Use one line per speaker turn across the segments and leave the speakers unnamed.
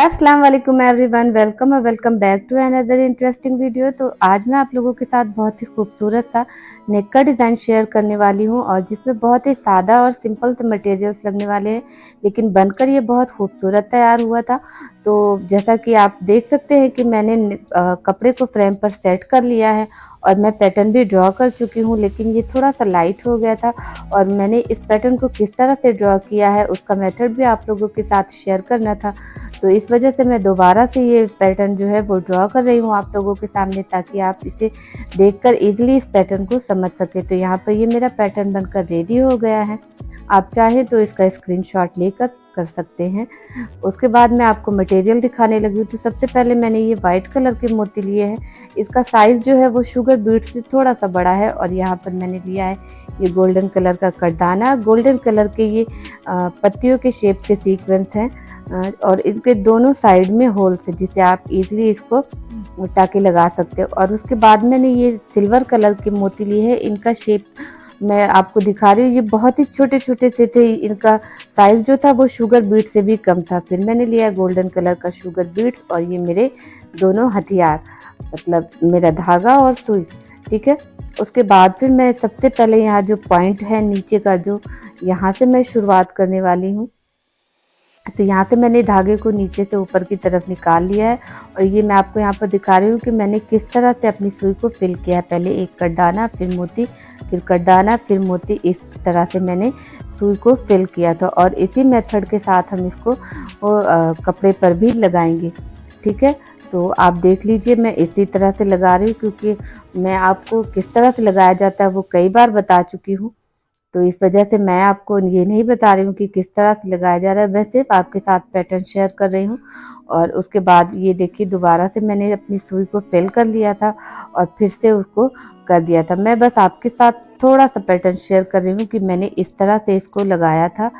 अस्सलाम वालेकुम everyone, welcome back to another interesting video. तो आज मैं आप लोगों के साथ बहुत ही खूबसूरत सा नेक का डिज़ाइन शेयर करने वाली हूँ और जिसमें बहुत ही सादा और सिंपल से मटेरियल्स लगने वाले हैं, लेकिन बनकर ये बहुत खूबसूरत तैयार हुआ था। तो जैसा कि आप देख सकते हैं कि मैंने कपड़े को फ्रेम पर सेट कर लिया है और मैं पैटर्न भी ड्रॉ कर चुकी हूँ, लेकिन ये थोड़ा सा लाइट हो गया था और मैंने इस पैटर्न को किस तरह से ड्रॉ किया है उसका मेथड भी आप लोगों के साथ शेयर करना था। तो इस वजह से मैं दोबारा से ये पैटर्न जो है वो ड्रॉ कर रही हूँ आप लोगों के सामने, ताकि आप इसे देखकर इजीली इस पैटर्न को समझ सके। तो यहाँ पर ये मेरा पैटर्न बनकर रेडी हो गया है। आप चाहें तो इसका स्क्रीनशॉट लेकर कर सकते हैं। उसके बाद मैं आपको मटेरियल दिखाने लगी हूँ। तो सबसे पहले मैंने ये वाइट कलर के मोती लिए हैं। इसका साइज़ जो है वो शुगर बीट से थोड़ा सा बड़ा है और यहाँ पर मैंने लिया है ये गोल्डन कलर का कटदाना। गोल्डन कलर के ये पत्तियों के शेप के सीक्वेंस हैं और इनके दोनों साइड में होल्स है, जिसे आप इजीली इसको टाके लगा सकते हो। और उसके बाद मैंने ये सिल्वर कलर के मोती लिए हैं। इनका शेप मैं आपको दिखा रही हूँ, ये बहुत ही छोटे छोटे से थे। इनका साइज़ जो था वो शुगर बीट से भी कम था। फिर मैंने लिया गोल्डन कलर का शुगर बीट्स और ये मेरे दोनों हथियार, मतलब मेरा धागा और सुई। ठीक है। उसके बाद फिर मैं सबसे पहले यहाँ जो पॉइंट है नीचे का, जो यहाँ से मैं शुरुआत करने वाली हूँ। तो यहाँ से मैंने धागे को नीचे से ऊपर की तरफ निकाल लिया है और ये मैं आपको यहाँ पर दिखा रही हूँ कि मैंने किस तरह से अपनी सुई को फिल किया है। पहले एक कटदाना, फिर मोती, फिर कटदाना, फिर मोती, इस तरह से मैंने सुई को फिल किया था। और इसी मेथड के साथ हम इसको कपड़े पर भी लगाएंगे। ठीक है। तो आप देख लीजिए, मैं इसी तरह से लगा रही हूँ, क्योंकि मैं आपको किस तरह से लगाया जाता है वो कई बार बता चुकी हूँ। तो इस वजह से मैं आपको ये नहीं बता रही हूँ कि किस तरह से लगाया जा रहा है, मैं सिर्फ आपके साथ पैटर्न शेयर कर रही हूँ। और उसके बाद ये देखिए, दोबारा से मैंने अपनी सुई को फिल कर लिया था और फिर से उसको कर दिया था। मैं बस आपके साथ थोड़ा सा पैटर्न शेयर कर रही हूँ कि मैंने इस तरह से इसको लगाया था।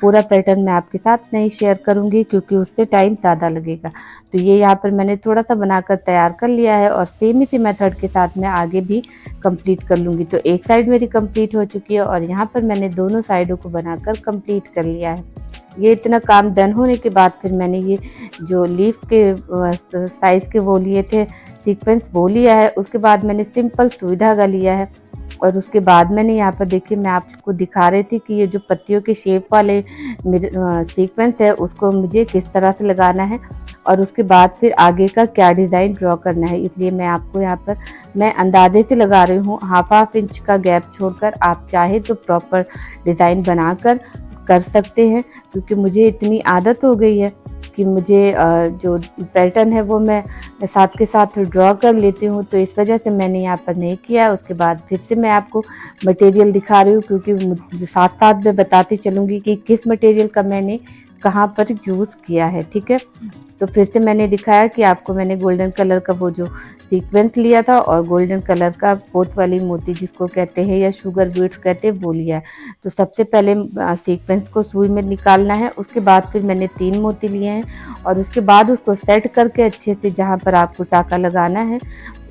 पूरा पैटर्न मैं आपके साथ नहीं शेयर करूँगी क्योंकि उससे टाइम ज़्यादा लगेगा। तो ये यहाँ पर मैंने थोड़ा सा बनाकर तैयार कर लिया है और सेम इसी मेथड के साथ मैं आगे भी कंप्लीट कर लूँगी। तो एक साइड मेरी कंप्लीट हो चुकी है और यहाँ पर मैंने दोनों साइडों को बनाकर कंप्लीट कर लिया है। ये इतना काम डन होने के बाद फिर मैंने ये जो लीफ के साइज़ के वो लिए थे सीक्वेंस, वो लिया है। उसके बाद मैंने सिंपल सुई धागा लिया है और उसके बाद मैंने यहाँ पर देखिए, मैं आपको दिखा रही थी कि ये जो पत्तियों के शेप वाले सीक्वेंस है उसको मुझे किस तरह से लगाना है और उसके बाद फिर आगे का क्या डिज़ाइन ड्रॉ करना है। इसलिए मैं आपको यहाँ पर मैं अंदाजे से लगा रही हूँ, हाफ इंच का गैप छोड़कर। आप चाहे तो प्रॉपर डिज़ाइन बनाकर कर सकते हैं, क्योंकि मुझे इतनी आदत हो गई है कि मुझे जो पैटर्न है वो मैं साथ के साथ ड्रॉ कर लेती हूँ। तो इस वजह से मैंने यहाँ पर नहीं किया। उसके बाद फिर से मैं आपको मटेरियल दिखा रही हूँ, क्योंकि साथ साथ मैं बताती चलूँगी कि किस मटेरियल का मैंने कहाँ पर यूज़ किया है। ठीक है। तो फिर से मैंने दिखाया कि आपको मैंने गोल्डन कलर का वो जो सीक्वेंस लिया था और गोल्डन कलर का पोत वाली मोती जिसको कहते हैं या शुगर बीट्स कहते हैं, वो लिया है। तो सबसे पहले सीक्वेंस को सुई में निकालना है। उसके बाद फिर मैंने 3 मोती लिए हैं और उसके बाद उसको सेट करके अच्छे से, जहाँ पर आपको टाका लगाना है,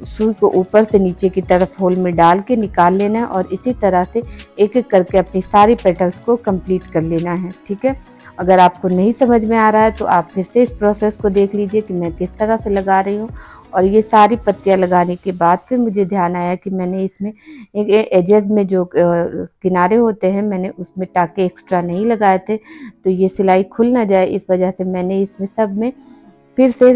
सुई को ऊपर से नीचे की तरफ होल में डाल के निकाल लेना है और इसी तरह से एक एक करके अपनी सारी पेटल्स को कंप्लीट कर लेना है। ठीक है। अगर आपको नहीं समझ में आ रहा है तो आप फिर से इस प्रोसेस को देख लीजिए कि मैं किस तरह से लगा रही हूँ। और ये सारी पत्तियां लगाने के बाद फिर मुझे ध्यान आया कि मैंने इसमें एक एजेस में जो किनारे होते हैं, मैंने उसमें टाके एक्स्ट्रा नहीं लगाए थे, तो ये सिलाई खुल ना जाए, इस वजह से मैंने इसमें सब में फिर से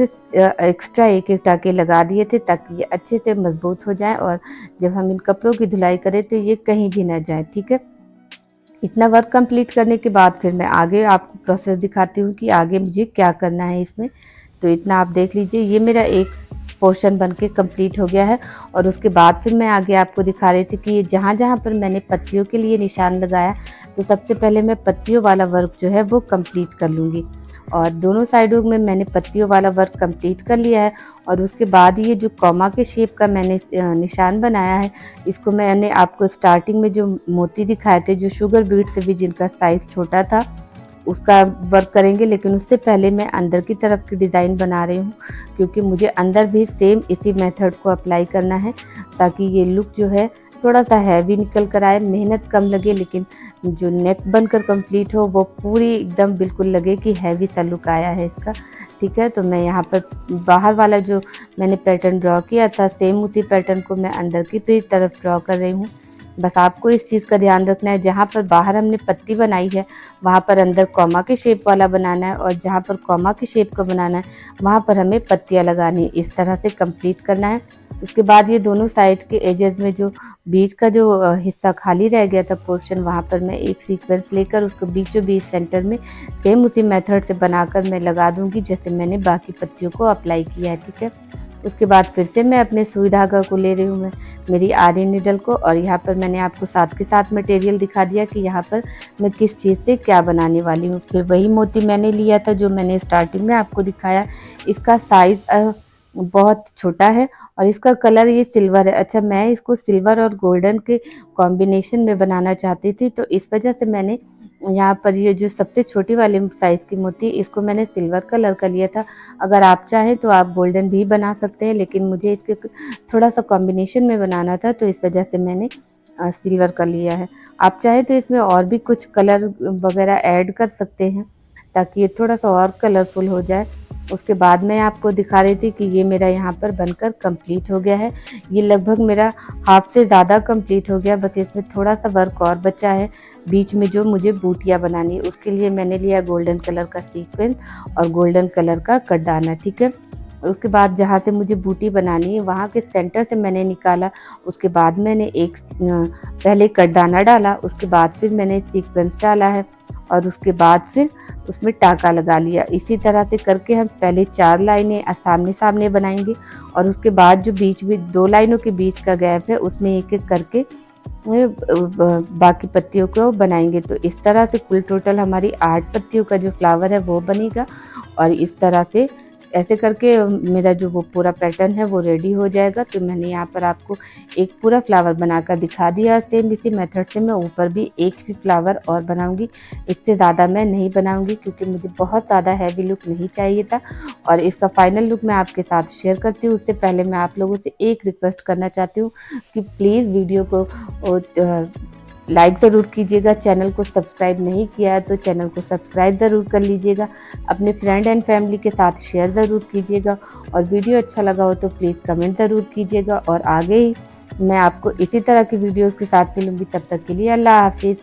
एक्स्ट्रा एक एक टाके लगा दिए थे, ताकि ये अच्छे से मजबूत हो जाए और जब हम इन कपड़ों की धुलाई करें तो ये कहीं भी ना जाए। ठीक है। इतना वर्क कंप्लीट करने के बाद फिर मैं आगे आपको प्रोसेस दिखाती हूँ कि आगे मुझे क्या करना है इसमें। तो इतना आप देख लीजिए, ये मेरा एक पोर्शन बनके कंप्लीट हो गया है। और उसके बाद फिर मैं आगे आपको दिखा रही थी कि ये जहाँ जहाँ पर मैंने पत्तियों के लिए निशान लगाया, तो सबसे पहले मैं पत्तियों वाला वर्क जो है वो कंप्लीट कर लूँगी। और दोनों साइडों में मैंने पत्तियों वाला वर्क कंप्लीट कर लिया है। और उसके बाद ये जो कॉमा के शेप का मैंने निशान बनाया है, इसको मैंने आपको स्टार्टिंग में जो मोती दिखाए थे, जो शुगर बीट से भी जिनका साइज़ छोटा था, उसका वर्क करेंगे। लेकिन उससे पहले मैं अंदर की तरफ की डिज़ाइन बना रही हूँ, क्योंकि मुझे अंदर भी सेम इसी मेथड को अप्लाई करना है, ताकि ये लुक जो है थोड़ा सा हैवी निकल कर आए, मेहनत कम लगे लेकिन जो नेक बनकर कंप्लीट हो, वो पूरी एकदम बिल्कुल लगे कि हैवी सा लुक आया है इसका। ठीक है, तो मैं यहाँ पर बाहर वाला जो मैंने पैटर्न ड्रॉ किया था, सेम उसी पैटर्न को मैं अंदर की भी तरफ ड्रॉ कर रही हूँ। बस आपको इस चीज़ का ध्यान रखना है, जहाँ पर बाहर हमने पत्ती बनाई है वहाँ पर अंदर कॉमा के शेप वाला बनाना है, और जहाँ पर कॉमा के शेप का बनाना है वहाँ पर हमें पत्तियाँ लगानी है। इस तरह से कंप्लीट करना है। उसके बाद ये दोनों साइड के एजेस में जो बीच का जो हिस्सा खाली रह गया था पोर्शन, वहाँ पर मैं एक सीक्वेंस लेकर उसको बीचों बीच सेंटर में सेम उसी मेथड से बनाकर मैं लगा दूंगी, जैसे मैंने बाकी पत्तियों को अप्लाई किया है। ठीक है, उसके बाद फिर से मैं अपने सुई धागा को ले रही हूँ, मैं मेरी आरी नीडल को, और यहाँ पर मैंने आपको साथ के साथ मटेरियल दिखा दिया कि यहाँ पर मैं किस चीज़ से क्या बनाने वाली हूँ। फिर वही मोती मैंने लिया था जो मैंने स्टार्टिंग में आपको दिखाया। इसका साइज़ बहुत छोटा है और इसका कलर ये सिल्वर है। अच्छा, मैं इसको सिल्वर और गोल्डन के कॉम्बिनेशन में बनाना चाहती थी, तो इस वजह से मैंने यहाँ पर ये जो सबसे छोटी वाली साइज़ की मोती, इसको मैंने सिल्वर कलर का लिया था। अगर आप चाहें तो आप गोल्डन भी बना सकते हैं, लेकिन मुझे इसके थोड़ा सा कॉम्बिनेशन में बनाना था, तो इस वजह से मैंने सिल्वर का लिया है। आप चाहें तो इसमें और भी कुछ कलर वगैरह ऐड कर सकते हैं ताकि ये थोड़ा सा और कलरफुल हो जाए। उसके बाद मैं आपको दिखा रही थी कि ये मेरा यहाँ पर बनकर कंप्लीट हो गया है। ये लगभग मेरा हाफ से ज़्यादा कंप्लीट हो गया, बस इसमें थोड़ा सा वर्क और बचा है। बीच में जो मुझे बूटियाँ बनानी है, उसके लिए मैंने लिया गोल्डन कलर का सीक्वेंस और गोल्डन कलर का कटदाना। ठीक है, उसके बाद जहाँ से मुझे बूटी बनानी है वहाँ के सेंटर से मैंने निकाला। उसके बाद मैंने एक पहले कटदाना डाला, उसके बाद फिर मैंने सीक्वेंस डाला है, और उसके बाद फिर उसमें टाका लगा लिया। इसी तरह से करके हम पहले 4 लाइनें सामने सामने बनाएंगे, और उसके बाद जो बीच में 2 लाइनों के बीच का गैप है उसमें एक एक करके बाकी पत्तियों को बनाएंगे। तो इस तरह से कुल टोटल हमारी 8 पत्तियों का जो फ्लावर है वो बनेगा, और इस तरह से ऐसे करके मेरा जो वो पूरा पैटर्न है वो रेडी हो जाएगा। तो मैंने यहाँ पर आपको एक पूरा फ्लावर बनाकर दिखा दिया। सेम इसी मेथड से मैं ऊपर भी एक ही फ्लावर और बनाऊंगी, इससे ज़्यादा मैं नहीं बनाऊंगी क्योंकि मुझे बहुत ज़्यादा हैवी लुक नहीं चाहिए था। और इसका फाइनल लुक मैं आपके साथ शेयर करती हूँ, उससे पहले मैं आप लोगों से एक रिक्वेस्ट करना चाहती हूँ कि प्लीज़ वीडियो को लाइक ज़रूर कीजिएगा। चैनल को सब्सक्राइब नहीं किया है तो चैनल को सब्सक्राइब ज़रूर कर लीजिएगा। अपने फ्रेंड एंड फैमिली के साथ शेयर ज़रूर कीजिएगा, और वीडियो अच्छा लगा हो तो प्लीज़ कमेंट ज़रूर कीजिएगा। और आगे ही मैं आपको इसी तरह की वीडियोज़ के साथ मिलूँगी, तब तक के लिए अल्लाह हाफिज़।